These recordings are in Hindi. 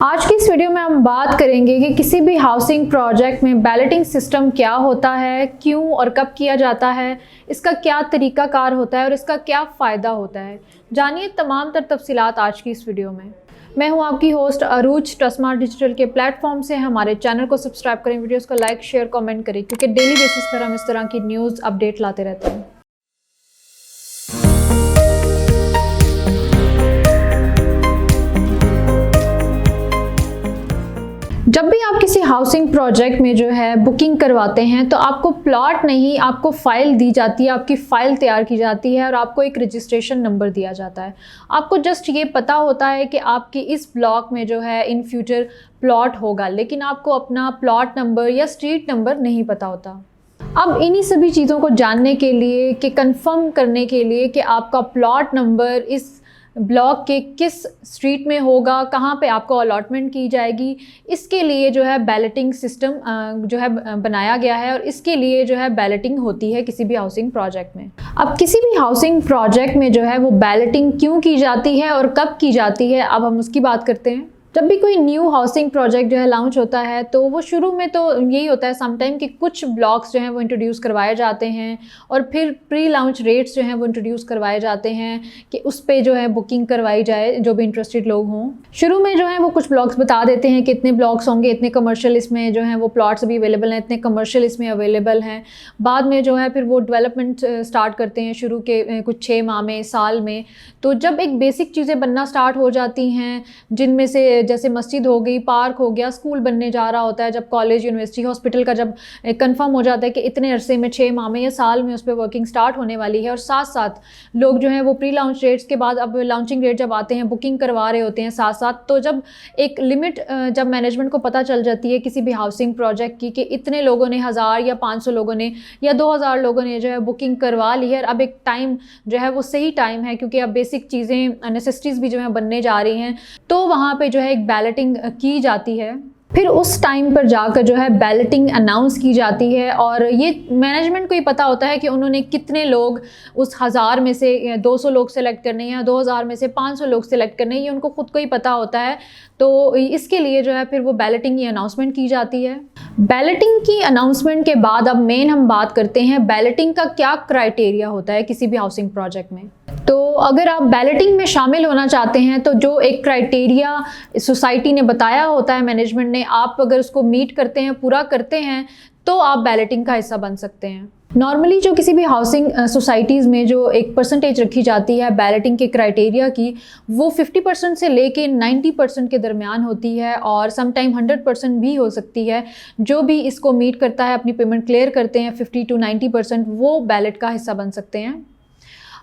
आज की इस वीडियो में हम बात करेंगे कि किसी भी हाउसिंग प्रोजेक्ट में बैलेटिंग सिस्टम क्या होता है, क्यों और कब किया जाता है, इसका क्या तरीकाकार होता है और इसका क्या फ़ायदा होता है। जानिए तमाम तफसीलात आज की इस वीडियो में। मैं हूं आपकी होस्ट अरूज ट्रस्टमार्ट डिजिटल के प्लेटफॉर्म से। हमारे चैनल को सब्सक्राइब करें, वीडियोस को लाइक शेयर कमेंट करें, क्योंकि डेली बेसिस पर हम इस तरह की न्यूज़ अपडेट लाते रहते हैं। जब भी आप किसी हाउसिंग प्रोजेक्ट में जो है बुकिंग करवाते हैं तो आपको प्लॉट नहीं, आपको फ़ाइल दी जाती है, आपकी फ़ाइल तैयार की जाती है और आपको एक रजिस्ट्रेशन नंबर दिया जाता है। आपको जस्ट ये पता होता है कि आपकी इस ब्लॉक में जो है इन फ्यूचर प्लॉट होगा, लेकिन आपको अपना प्लॉट नंबर या स्ट्रीट नंबर नहीं पता होता। अब इन्हीं सभी चीज़ों को जानने के लिए कि कंफर्म करने के लिए कि आपका प्लॉट नंबर इस ब्लॉक के किस स्ट्रीट में होगा, कहाँ पे आपको अलॉटमेंट की जाएगी, इसके लिए जो है बैलेटिंग सिस्टम जो है बनाया गया है और इसके लिए जो है बैलेटिंग होती है किसी भी हाउसिंग प्रोजेक्ट में। अब किसी भी हाउसिंग प्रोजेक्ट में जो है वो बैलेटिंग क्यों की जाती है और कब की जाती है, अब हम उसकी बात करते हैं। जब भी कोई न्यू हाउसिंग प्रोजेक्ट जो है लॉन्च होता है तो वो शुरू में तो यही होता है समटाइम कि कुछ ब्लॉक्स जो हैं वो इंट्रोड्यूस करवाए जाते हैं और फिर प्री लॉन्च रेट्स जो हैं वो इंट्रोड्यूस करवाए जाते हैं कि उस पे जो है बुकिंग करवाई जाए, जो भी इंटरेस्टेड लोग हों। शुरू में जो है वो कुछ ब्लॉक्स बता देते हैं कि इतने ब्लॉक्स होंगे, इतने कमर्शियल इसमें जो है वो प्लॉट्स अभी अवेलेबल हैं, इतने कमर्शियल इसमें अवेलेबल हैं। बाद में जो है फिर वो डेवलपमेंट स्टार्ट करते हैं शुरू के कुछ 6 माह में, साल में। तो जब एक बेसिक चीज़ें बनना स्टार्ट हो जाती हैं, जिनमें से जैसे मस्जिद हो गई, पार्क हो गया, स्कूल बनने जा रहा होता है, जब कॉलेज यूनिवर्सिटी हॉस्पिटल का जब कंफर्म हो जाता है कि इतने अरसे में 6 माह में या साल में उस पर वर्किंग स्टार्ट होने वाली है और साथ साथ लोग जो है वो प्री लॉन्च रेट्स के बाद अब लॉन्चिंग रेट जब आते हैं बुकिंग करवा रहे होते हैं साथ साथ। तो जब एक लिमिट जब मैनेजमेंट को पता चल जाती है किसी भी हाउसिंग प्रोजेक्ट की कि इतने लोगों ने 1000 या 500 लोगों ने या 2000 लोगों ने जो है बुकिंग करवा ली है, अब एक टाइम जो है वो सही टाइम है क्योंकि अब बेसिक चीज़ें नेसेसिटीज़ भी जो है बनने जा रही हैं, तो वहाँ पे जो है एक बैलेटिंग की जाती है। फिर उस टाइम पर जाकर जो है बैलेटिंग अनाउंस की जाती है और ये मैनेजमेंट को ही पता होता है कि उन्होंने कितने लोग उस 1000 में से 200 लोग सेलेक्ट करने हैं या 2000 में से 500 लोग सेलेक्ट करने हैं, ये उनको खुद को ही पता होता है। तो इसके लिए जो है फिर वो बैलेटिंग की अनाउंसमेंट की जाती है। बैलेटिंग की अनाउंसमेंट के बाद अब मेन हम बात करते हैं बैलेटिंग का क्या क्राइटेरिया होता है किसी भी हाउसिंग प्रोजेक्ट में। तो अगर आप बैलेटिंग में शामिल होना चाहते हैं तो जो एक क्राइटेरिया सोसाइटी ने बताया होता है, मैनेजमेंट ने, आप अगर उसको मीट करते हैं, पूरा करते हैं, तो आप बैलेटिंग का हिस्सा बन सकते हैं। नॉर्मली जो किसी भी हाउसिंग सोसाइटीज़ में जो एक परसेंटेज रखी जाती है बैलेटिंग के क्राइटेरिया की, वो 50% से लेके 90% के दरमियान होती है और समटाइम 100% भी हो सकती है। जो भी इसको मीट करता है, अपनी पेमेंट क्लियर करते हैं 50 to 90%, वो बैलेट का हिस्सा बन सकते हैं।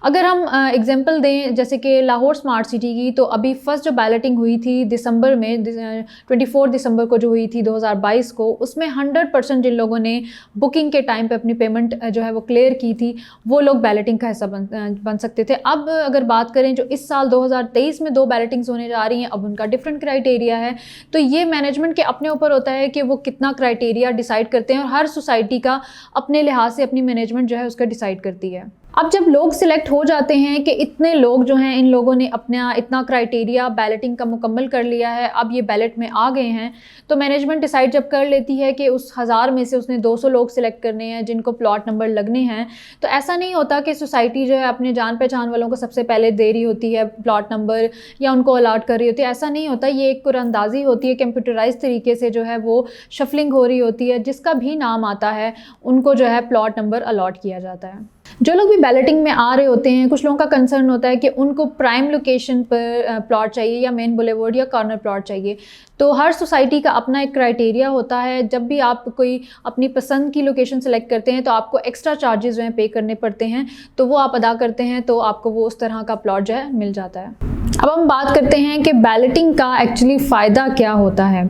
अगर हम एग्जांपल दें जैसे कि लाहौर स्मार्ट सिटी की, तो अभी फर्स्ट जो बैलेटिंग हुई थी दिसंबर में 24 दिसंबर को जो हुई थी 2022 को, उसमें 100% जिन लोगों ने बुकिंग के टाइम पे अपनी पेमेंट जो है वो क्लियर की थी, वो लोग बैलेटिंग का हिस्सा बन सकते थे। अब अगर बात करें जो इस साल 2023 में 2 बैलेटिंग्स होने जा रही हैं, अब उनका डिफरेंट क्राइटेरिया है। तो ये मैनेजमेंट के अपने ऊपर होता है कि वो कितना क्राइटेरिया डिसाइड करते हैं और हर सोसाइटी का अपने लिहाज से अपनी मैनेजमेंट जो है उसका डिसाइड करती है। अब जब लोग सिलेक्ट हो जाते हैं कि इतने लोग जो हैं, इन लोगों ने अपना इतना क्राइटेरिया बैलेटिंग का मुकम्मल कर लिया है, अब ये बैलेट में आ गए हैं, तो मैनेजमेंट डिसाइड जब कर लेती है कि उस 1000 में से उसने 200 लोग सिलेक्ट करने हैं जिनको प्लॉट नंबर लगने हैं। तो ऐसा नहीं होता कि सोसाइटी जो है अपने जान पहचान वालों को सबसे पहले दे रही होती है प्लॉट नंबर या उनको अलाट कर रही होती है, ऐसा नहीं होता। ये एक कुरानंदाजी होती है, कंप्यूटराइज तरीके से जो है वो शफलिंग हो रही होती है, जिसका भी नाम आता है उनको जो है प्लॉट नंबर अलॉट किया जाता है। जो लोग भी बैलेटिंग में आ रहे होते हैं, कुछ लोगों का कंसर्न होता है कि उनको प्राइम लोकेशन पर प्लॉट चाहिए या मेन बुलेवर्ड या कॉर्नर प्लॉट चाहिए। तो हर सोसाइटी का अपना एक क्राइटेरिया होता है। जब भी आप कोई अपनी पसंद की लोकेशन सेलेक्ट करते हैं तो आपको एक्स्ट्रा चार्जेस जो हैं पे करने पड़ते हैं, तो वो आप अदा करते हैं तो आपको वो उस तरह का प्लॉट जो है मिल जाता है। अब हम बात करते हैं कि बैलेटिंग का एक्चुअली फ़ायदा क्या होता है।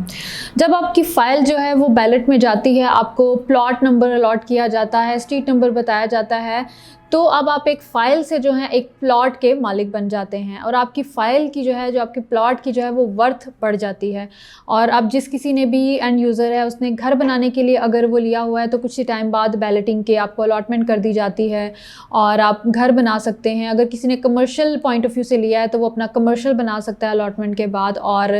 जब आपकी फ़ाइल जो है वो बैलेट में जाती है, आपको प्लॉट नंबर अलॉट किया जाता है, स्ट्रीट नंबर बताया जाता है, तो अब आप एक फ़ाइल से जो है एक प्लॉट के मालिक बन जाते हैं और आपकी फ़ाइल की जो है, जो आपके प्लॉट की जो है वो वर्थ बढ़ जाती है। और अब जिस किसी ने भी एंड यूज़र है उसने घर बनाने के लिए अगर वो लिया हुआ है तो कुछ ही टाइम बाद बैलेटिंग के आपको अलॉटमेंट कर दी जाती है और आप घर बना सकते हैं। अगर किसी ने कमर्शियल पॉइंट ऑफ व्यू से लिया है तो वो अपना कमर्शियल बना सकता है अलॉटमेंट के बाद और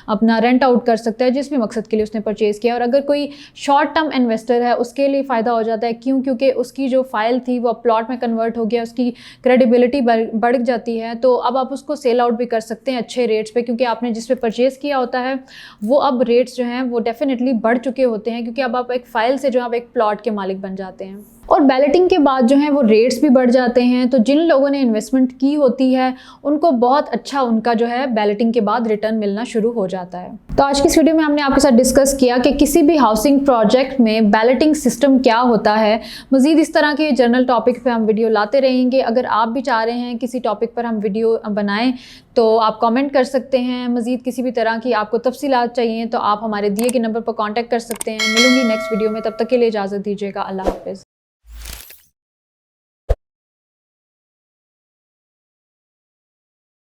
अपना रेंट आउट कर सकता है जिस भी मकसद के लिए उसने परचेज़ किया। और अगर कोई शॉर्ट टर्म इन्वेस्टर है उसके लिए फ़ायदा हो जाता है। क्यों? क्योंकि उसकी जो फ़ाइल थी वो प्लॉट में कन्वर्ट हो गया, उसकी क्रेडिबिलिटी बढ़ जाती है। तो अब आप उसको सेल आउट भी कर सकते हैं अच्छे रेट्स पे, क्योंकि आपने जिस पे परचेज़ किया होता है वो अब रेट्स जो हैं वो डेफिनेटली बढ़ चुके होते हैं, क्योंकि अब आप एक फ़ाइल से जो आप एक प्लॉट के मालिक बन जाते हैं। और बैलेटिंग के बाद जो है वो रेट्स भी बढ़ जाते हैं। तो जिन लोगों ने इन्वेस्टमेंट की होती है उनको बहुत अच्छा उनका जो है बैलेटिंग के बाद रिटर्न मिलना शुरू हो जाता है। तो आज की इस वीडियो में हमने आपके साथ डिस्कस किया कि किसी भी हाउसिंग प्रोजेक्ट में बैलेटिंग सिस्टम क्या होता है। मज़ीद इस तरह के जनरल टॉपिक पे हम वीडियो लाते रहेंगे। अगर आप भी चाह रहे हैं किसी टॉपिक पर हम वीडियो बनाएं तो आप कमेंट कर सकते हैं। मज़ीद किसी भी तरह की आपको तफसीलात चाहिए तो आप हमारे दिए गए नंबर पर कॉन्टैक्ट कर सकते हैं। मिलूंगी नेक्स्ट वीडियो में, तब तक के लिए इजाज़त दीजिएगा। अल्लाह हाफ़िज़।